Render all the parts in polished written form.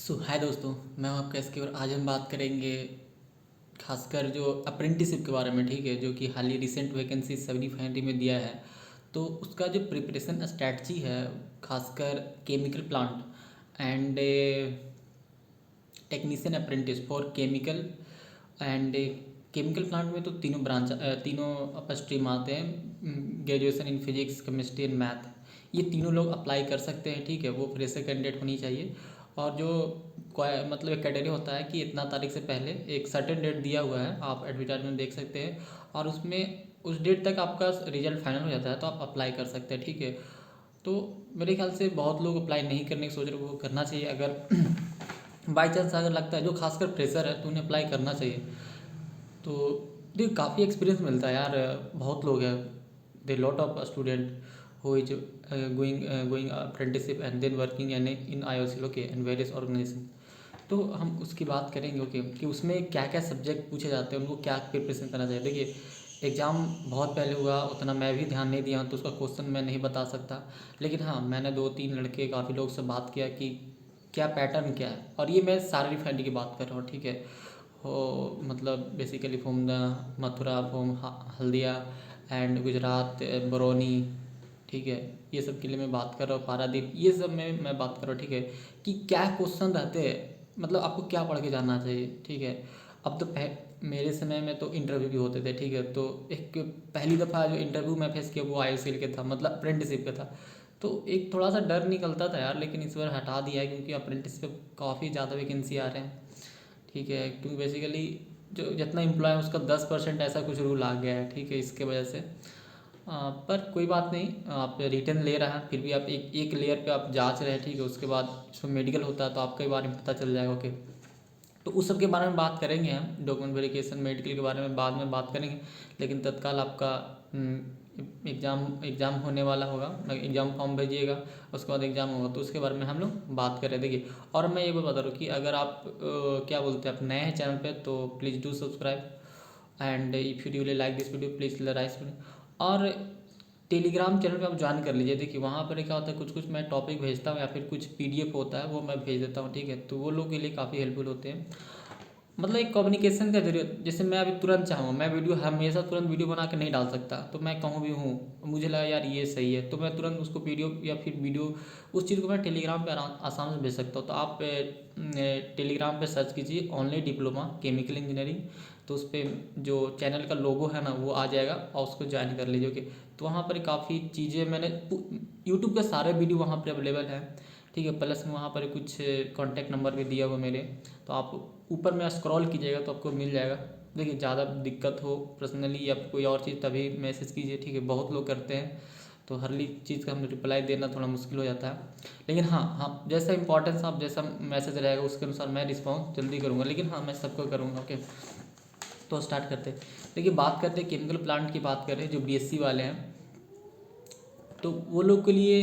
हाय दोस्तों, मैं हूं आपका एसके और आज हम बात करेंगे खासकर जो अप्रेंटिसशिप के बारे में। ठीक है, जो कि हाल ही रिसेंट वैकेंसी 75 में दिया है। तो उसका जो प्रिपरेशन स्ट्रैटी है, खासकर chemical plant and technician apprentice for chemical and chemical plant में तो तीनों अपर स्ट्रीम आते हैं, graduation in physics, chemistry and math. ये तीनों लोग अप्लाई कर सकते हैं। ठीक है, वो फ्रेशर कैंडिडेट होनी चाहिए। और जो मतलब एक कैटेगरी होता है कि इतना तारीख से पहले एक सर्टेन डेट दिया हुआ है, आप एडवर्टाइजमेंट देख सकते हैं और उसमें उस डेट तक आपका रिजल्ट फाइनल हो जाता है तो आप अप्लाई कर सकते हैं। ठीक है, तो मेरे ख्याल से बहुत लोग अप्लाई नहीं करने की सोच रहे, वो करना चाहिए। अगर बाई चांस अगर लगता है, जो खासकर फ्रेशर है तो उन्हें अप्लाई करना चाहिए। तो देखिए, काफ़ी एक्सपीरियंस मिलता है यार। बहुत लोग हैं, they lot of student who is going apprenticeship and then working and in IOC okay and various organization. तो हम उसकी बात करेंगे ओके कि उसमें क्या क्या सब्जेक्ट पूछे जाते हैं, उनको क्या प्रिपरेशन करना चाहिए। देखिए, एग्ज़ाम बहुत पहले हुआ, उतना मैं भी ध्यान नहीं दिया तो उसका क्वेश्चन मैं नहीं बता सकता। लेकिन हाँ, मैंने 2-3 लड़के काफ़ी लोग से बात किया कि क्या पैटर्न क्या है। और ये मैं सारी रिफाइनरी की बात कर रहा हूँ। ठीक है, हो मतलब basically from the Mathura, from Haldia and Gujarat, Barauni. ठीक है, ये सब के लिए मैं बात कर रहा हूँ, पारादीप, ये सब में मैं बात कर रहा हूँ। ठीक है, कि क्या क्वेश्चन रहते हैं, मतलब आपको क्या पढ़ के जाना चाहिए। ठीक है, अब तो मेरे समय में तो इंटरव्यू भी होते थे। ठीक है, तो एक पहली दफ़ा जो इंटरव्यू मैं फेस किया वो IOCL के था, मतलब अप्रेंटिसशिप का था। तो एक थोड़ा सा डर निकलता था यार, लेकिन इस बार हटा दिया है क्योंकि अप्रेंटिसशिप काफ़ी ज़्यादा वैकेंसी आ रहे हैं। ठीक है, क्योंकि बेसिकली जो जितना एम्प्लॉय है उसका 10% ऐसा कुछ रूल आ गया है। ठीक है, इसके वजह से पर कोई बात नहीं, आप रिटर्न ले रहा है फिर भी आप एक एक लेयर पे आप जांच रहे हैं। ठीक है, उसके बाद इसमें मेडिकल होता है तो आपका ही बारे में पता चल जाएगा। ओके, तो उस सब के बारे में बात करेंगे हम, डॉक्यूमेंट वेरिफिकेशन, मेडिकल के बारे में बाद में बात करेंगे। लेकिन तत्काल आपका एग्ज़ाम होने वाला होगा, एग्ज़ाम फॉर्म भेजिएगा, उसके बाद एग्ज़ाम होगा तो उसके बारे में हम लोग बात करें। देखिए, और मैं ये भी बता रहा हूँ कि अगर आप क्या बोलते हैं, आप नए हैं चैनल पे तो please do subscribe and if you really like this video please like. और टेलीग्राम चैनल पे आप ज्वाइन कर लीजिए। देखिए, वहाँ पर क्या होता है, कुछ कुछ मैं टॉपिक भेजता हूँ या फिर कुछ PDF होता है वो मैं भेज देता हूँ। ठीक है, तो वो लोग के लिए काफ़ी हेल्पफुल होते हैं। मतलब एक कम्युनिकेशन का जरिए, जैसे मैं अभी तुरंत चाहूँ, मैं वीडियो हमेशा तुरंत वीडियो बना के नहीं डाल सकता। तो मैं कहूँ भी हूँ, मुझे लगा यार ये सही है तो मैं तुरंत उसको PDF या फिर वीडियो, उस चीज़ को मैं टेलीग्राम पे आसानी से भेज सकता हूँ। तो आप टेलीग्राम पे सर्च कीजिए ऑनली डिप्लोमा केमिकल इंजीनियरिंग, तो उस पर जो चैनल का लोगो है ना वो आ जाएगा और उसको ज्वाइन कर लीजिए। ओके, तो वहाँ पर काफ़ी चीज़ें मैंने, यूट्यूब के सारे वीडियो वहाँ पर अवेलेबल है। ठीक है, प्लस में वहाँ पर कुछ कॉन्टैक्ट नंबर भी दिया हुआ मेरे, तो आप ऊपर में स्क्रॉल कीजिएगा तो आपको मिल जाएगा। देखिए, ज़्यादा दिक्कत हो पर्सनली या कोई और चीज़ तभी मैसेज कीजिए। ठीक है, बहुत लोग करते हैं तो हर चीज़ का हम रिप्लाई देना थोड़ा मुश्किल हो जाता है। लेकिन हाँ हाँ, जैसा इंपॉर्टेंस आप जैसा मैसेज रहेगा उसके अनुसार मैं रिस्पॉन्स जल्दी करूँगा। लेकिन हाँ, मैं सबको करूँगा। ओके, तो स्टार्ट करते हैं। देखिए, बात करते हैं केमिकल प्लांट की, बात करें जो BSc वाले हैं तो वो लोग के लिए,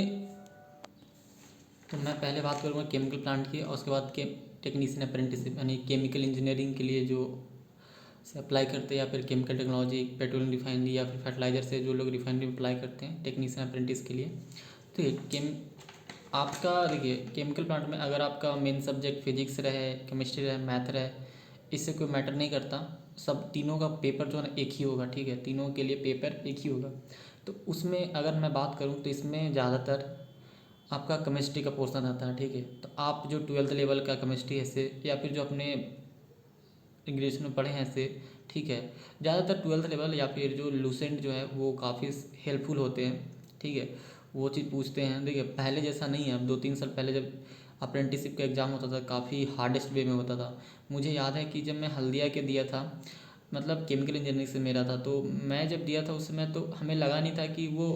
तो मैं पहले बात करूँगा केमिकल प्लांट की और उसके बाद के टेक्नीशियन अप्रेंटिसशिप, यानी केमिकल इंजीनियरिंग के लिए जो से अप्लाई करते हैं, या फिर केमिकल टेक्नोलॉजी, पेट्रोलियम रिफाइनरी या फिर फर्टिलाइजर से जो लोग रिफाइनरी में अप्लाई करते हैं टेक्नीशियन अप्रेंटिस के लिए। तो ये आपका देखिए, केमिकल प्लांट में अगर आपका मेन सब्जेक्ट फिजिक्स रहे, केमिस्ट्री रहे, मैथ रहे, इससे कोई मैटर नहीं करता। सब तीनों का पेपर जो है ना एक ही होगा। ठीक है, तीनों के लिए पेपर एक ही होगा। तो उसमें अगर मैं बात करूँ तो इसमें ज़्यादातर आपका केमिस्ट्री का पोर्शन आता है। ठीक है, तो आप जो 12th लेवल का केमिस्ट्री है से, या फिर जो अपने ग्रेजुएशन में पढ़े हैं से, ठीक है, ज़्यादातर 12th लेवल या फिर जो लूसेंट जो है वो काफ़ी हेल्पफुल होते हैं। ठीक है, वो चीज़ पूछते हैं। देखिए, पहले जैसा नहीं है, अब 2-3 साल पहले जब अप्रेंटिसशिप का एग्ज़ाम होता था काफ़ी हार्डेस्ट वे में होता था। मुझे याद है कि जब मैं हल्दिया के दिया था, मतलब केमिकल इंजीनियरिंग से मेरा था, तो मैं जब दिया था उस समय तो हमें लगा नहीं था कि वो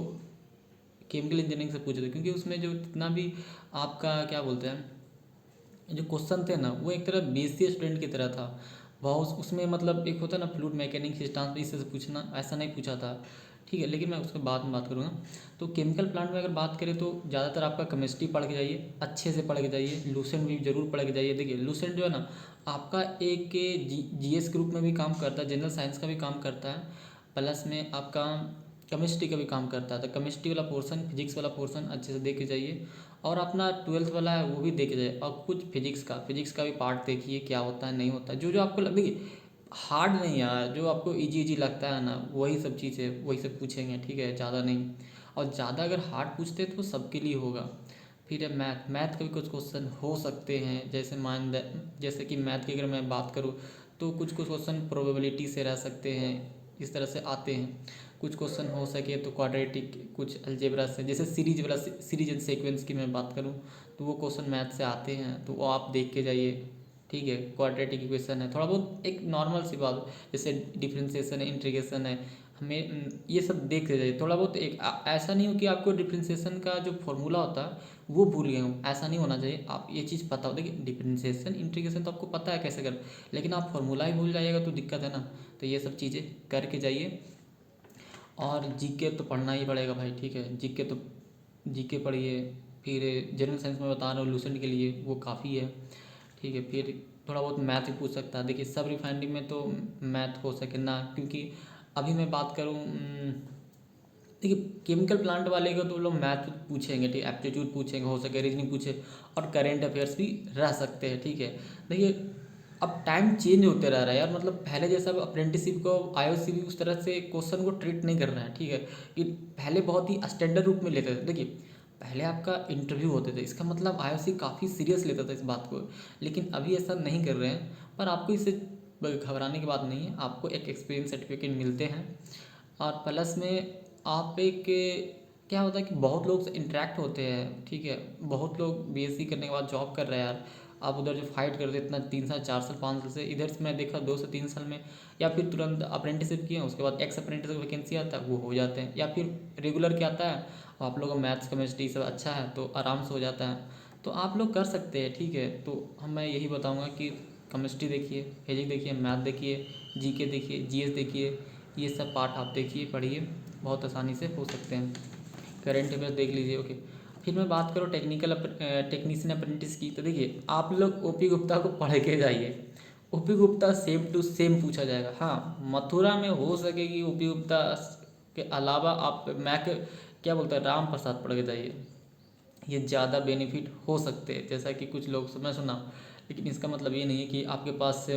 केमिकल इंजीनियरिंग से पूछे थे, क्योंकि उसमें जो जितना भी आपका क्या बोलते हैं, जो क्वेश्चन थे ना वो एक तरह BSc स्टूडेंट की तरह था। बहुत उसमें मतलब एक होता है ना फ्लूइड मैकेनिक्स, इस टांस इससे पूछना, ऐसा नहीं पूछा था। ठीक है, लेकिन मैं उसके बाद में बात करूँगा। तो केमिकल प्लांट में अगर बात करें तो ज़्यादातर आपका केमिस्ट्री पढ़ के जाइए, अच्छे से पढ़ के जाइए, लूसेंट भी जरूर पढ़ के जाइए। देखिए, लूसेंट जो है ना आपका एक GS ग्रुप में भी काम करता है, जनरल साइंस का भी काम करता है, प्लस में आपका केमिस्ट्री का भी काम करता है। तो केमिस्ट्री वाला पोर्शन, फिजिक्स वाला पोर्शन अच्छे से देख के जाइए। और अपना 12th वाला है वो भी देख जाए, और कुछ फिजिक्स का भी पार्ट देखिए क्या होता है नहीं होता है, जो आपको देखिए हार्ड नहीं यार, जो आपको इजी इजी लगता है ना वही सब चीज़ें वही सब पूछेंगे, ठीक है, ज़्यादा नहीं। और ज़्यादा अगर हार्ड पूछते तो सबके लिए होगा। फिर है मैथ के भी कुछ क्वेश्चन हो सकते हैं, जैसे कि मैथ की अगर मैं बात करूँ तो कुछ कुछ क्वेश्चन प्रोबेबिलिटी से रह सकते हैं, इस तरह से आते हैं। कुछ क्वेश्चन हो सके तो क्वाड्रेटिक, कुछ अलजेब्रा से, जैसे सीरीज एंड सीक्वेंस की मैं बात करूँ तो वो क्वेश्चन मैथ से आते हैं, तो वो आप देख के जाइए, ठीक है। क्वाड्रेटिक इक्वेशन है, थोड़ा बहुत एक नॉर्मल सी बात, जैसे डिफरेंशिएशन है, इंटीग्रेशन है, हमें ये सब देख के जाइए थोड़ा बहुत। एक ऐसा नहीं हो कि आपको डिफरेंशिएशन का जो फॉर्मूला होता है वो भूल गए हो, ऐसा नहीं होना चाहिए। आप ये चीज़ पता हो, देखिए डिफरेंशिएशन इंटीग्रेशन तो आपको पता है कैसे कर, लेकिन आप फॉर्मूला ही भूल जाइएगा तो दिक्कत है ना। तो ये सब चीज़ें करके जाइए। और जीके तो पढ़ना ही पड़ेगा भाई, ठीक है, जीके पढ़िए। फिर जनरल साइंस में बता रहा हूँ लूसेंट के लिए वो काफ़ी है, ठीक है। फिर थोड़ा बहुत मैथ भी पूछ सकता है, देखिए सब रिफाइनरी में तो मैथ हो सके ना, क्योंकि अभी मैं बात करूँ देखिए केमिकल प्लांट वाले को तो लोग मैथ पूछेंगे, ठीक, एप्टीट्यूड पूछेंगे, हो सके रीजनिंग पूछे, और करेंट अफेयर्स भी रह सकते हैं, ठीक है। देखिए अब टाइम चेंज होते रह रहा है यार, मतलब पहले जैसा अप्रेंटिसशिप को आईओसी भी उस तरह से क्वेश्चन को ट्रीट नहीं कर रहा है, ठीक है। कि पहले बहुत ही स्टैंडर्ड रूप में लेते थे, देखिए पहले आपका इंटरव्यू होते थे, इसका मतलब आईओसी काफ़ी सीरियस लेता था इस बात को, लेकिन अभी ऐसा नहीं कर रहे हैं। पर आपको इससे घबराने की बात नहीं है, आपको एक एक्सपीरियंस सर्टिफिकेट मिलते हैं। और प्लस में आप एक क्या होता है कि बहुत लोग से इंटरेक्ट होते हैं, ठीक है। बहुत लोग बीएससी करने के बाद जॉब कर रहे हैं यार, आप उधर जो फाइट करते इतना 3 साल 4 साल 5 साल से, इधर से मैं देखा 2 से 3 साल में, या फिर तुरंत अप्रेंटिसशिप किया उसके बाद एक्स अप्रेंटिस का वैकेंसी आता है वो हो जाते हैं, या फिर रेगुलर क्या आता है, आप लोगों का मैथ्स केमिस्ट्री सब अच्छा है तो आराम से हो जाता है। तो आप लोग कर सकते हैं, ठीक है। तो मैं यही बताऊँगा कि केमिस्ट्री देखिए, फिजिक्स देखिए, मैथ देखिए, जीके देखिए, जीएस देखिए, ये सब पार्ट आप देखिए पढ़िए, बहुत आसानी से हो सकते हैं। करेंट अफेयर्स देख लीजिए, ओके। फिर मैं बात करूँ टेक्नीशियन अप्रेंटिस की, तो देखिए आप लोग ओपी गुप्ता को पढ़ के जाइए, OP Gupta same to same पूछा जाएगा। हाँ मथुरा में हो सकेगी ओपी गुप्ता के अलावा आप मैक क्या बोलते हैं राम प्रसाद पढ़ के जाइए, ये ज़्यादा बेनिफिट हो सकते हैं, जैसा कि कुछ लोग मैं सुना। लेकिन इसका मतलब ये नहीं है कि आपके पास से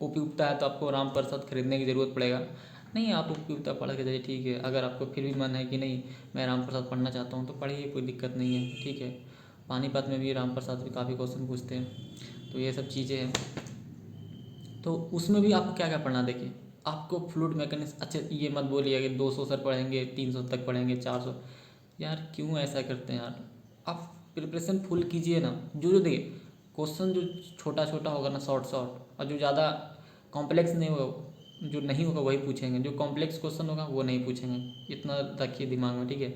उपयुक्ता है तो आपको राम प्रसाद खरीदने की ज़रूरत पड़ेगा, नहीं, आप उपयुक्ता पढ़ के जाइए, ठीक है। अगर आपको फिर भी मन है कि नहीं मैं राम प्रसाद पढ़ना चाहता हूँ तो पढ़िए, कोई दिक्कत नहीं है, ठीक है। पानीपत में भी राम प्रसाद भी काफ़ी क्वेश्चन पूछते हैं, तो ये सब चीज़ें हैं। तो उसमें भी आपको क्या क्या पढ़ना, देखिए आपको फ्लूइड मैकेनिक्स, अच्छा ये मत बोलिए कि 200 सर पढ़ेंगे, 300 तक पढ़ेंगे, 400, यार क्यों ऐसा करते हैं यार। आप प्रिपरेशन फुल कीजिए ना, जो जो देखिए क्वेश्चन जो छोटा छोटा होगा ना शॉर्ट शॉर्ट, और जो ज़्यादा कॉम्प्लेक्स नहीं होगा, जो नहीं होगा वही पूछेंगे, जो कॉम्प्लेक्स क्वेश्चन होगा वो नहीं पूछेंगे, इतना रखिए दिमाग में, ठीक है।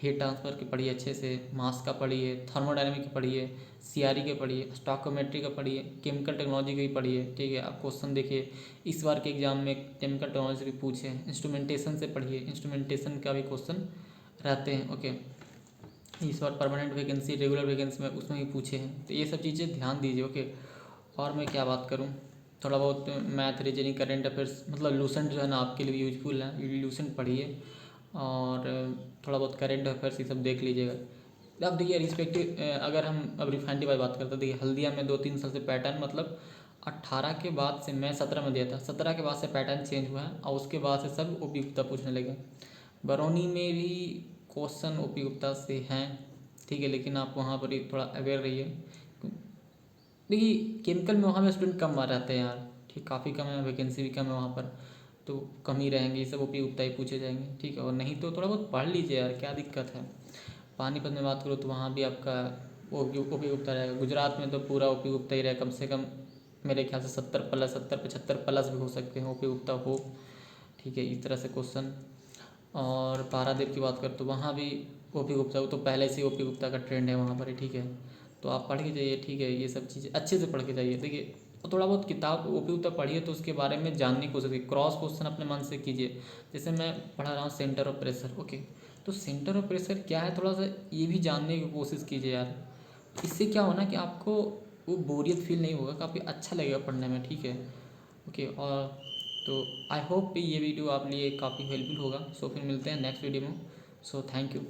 हीट ट्रांसफ़र के पढ़िए अच्छे से, मास का पढ़िए, थर्मोडायनेमिक के पढ़िए, सीआरई के पढ़िए, स्टॉकोमेट्री का पढ़िए, केमिकल टेक्नोलॉजी के भी पढ़िए, ठीक है। आप क्वेश्चन देखिए इस बार के एग्जाम में केमिकल टेक्नोलॉजी भी पूछे हैं, इंस्ट्रूमेंटेशन से पढ़िए, इंस्ट्रूमेंटेशन का भी क्वेश्चन रहते हैं, ओके। इस बार परमानेंट वैकेंसी रेगुलर वैकेंसी में उसमें भी पूछे हैं, तो ये सब चीज़ें ध्यान दीजिए, ओके। और मैं क्या बात करूँ, थोड़ा बहुत मैथ रीजनिंग करेंट अफेयर्स, मतलब लूसेंट जो है ना आपके लिए भी यूजफुल है, लूसेंट पढ़िए। और थोड़ा बहुत करेंट अफेयर्स ये सब देख लीजिएगा। अब देखिए रिस्पेक्टिव अगर हम अब रिफाइनरी की बात करते हैं, देखिए हल्दिया में 2-3 साल से पैटर्न, मतलब 18 के बाद से, मैं 17 में दिया था, 17 के बाद से पैटर्न चेंज हुआ है, और उसके बाद से सब उपयुक्तता पूछने लगे। बरौनी में भी क्वेश्चन उपयुक्तता से हैं, ठीक है, लेकिन आप वहाँ पर ही थोड़ा अवेयर रहिए। देखिए केमिकल में वहाँ में स्टूडेंट कम आ रहते हैं यार, ठीक, काफ़ी कम है, वैकेंसी भी कम है वहाँ पर, तो कम ही रहेंगे, ये सब उपयुक्तता ही पूछे जाएंगे, ठीक है। और नहीं तो थोड़ा बहुत पढ़ लीजिए यार, क्या दिक्कत है। पानीपत में बात करो तो वहाँ भी आपका उपयुक्तता रहेगा, गुजरात में तो पूरा उपयुक्तता ही रहेगा, कम से कम मेरे ख्याल से 70+, 70-75+ भी हो सकते हैं उपयुक्तता हो, ठीक है, इस तरह से क्वेश्चन। और पारादीप की बात करें तो वहाँ भी ओपी गुप्ता, वो तो पहले से ओपी गुप्ता का ट्रेंड है वहाँ पर ही, ठीक है। तो आप पढ़ के जाइए, ठीक है, ये सब चीज़ें अच्छे से पढ़ के जाइए, देखिए और थोड़ा बहुत किताब ओपी गुप्ता पढ़िए तो उसके बारे में जानने की कोशिश कीजिए, क्रॉस क्वेश्चन अपने मन से कीजिए। जैसे मैं पढ़ा रहा हूँ सेंटर ऑफ प्रेशर, ओके, तो सेंटर ऑफ प्रेशर क्या है थोड़ा सा ये भी जानने की कोशिश कीजिए यार। इससे क्या होना कि आपको वो बोरियत फील नहीं होगा, काफ़ी अच्छा लगेगा पढ़ने में, ठीक है, ओके। और तो आई होप ये वीडियो आप लिए काफ़ी हेल्पफुल होगा। सो फिर मिलते हैं नेक्स्ट वीडियो में। So thank you.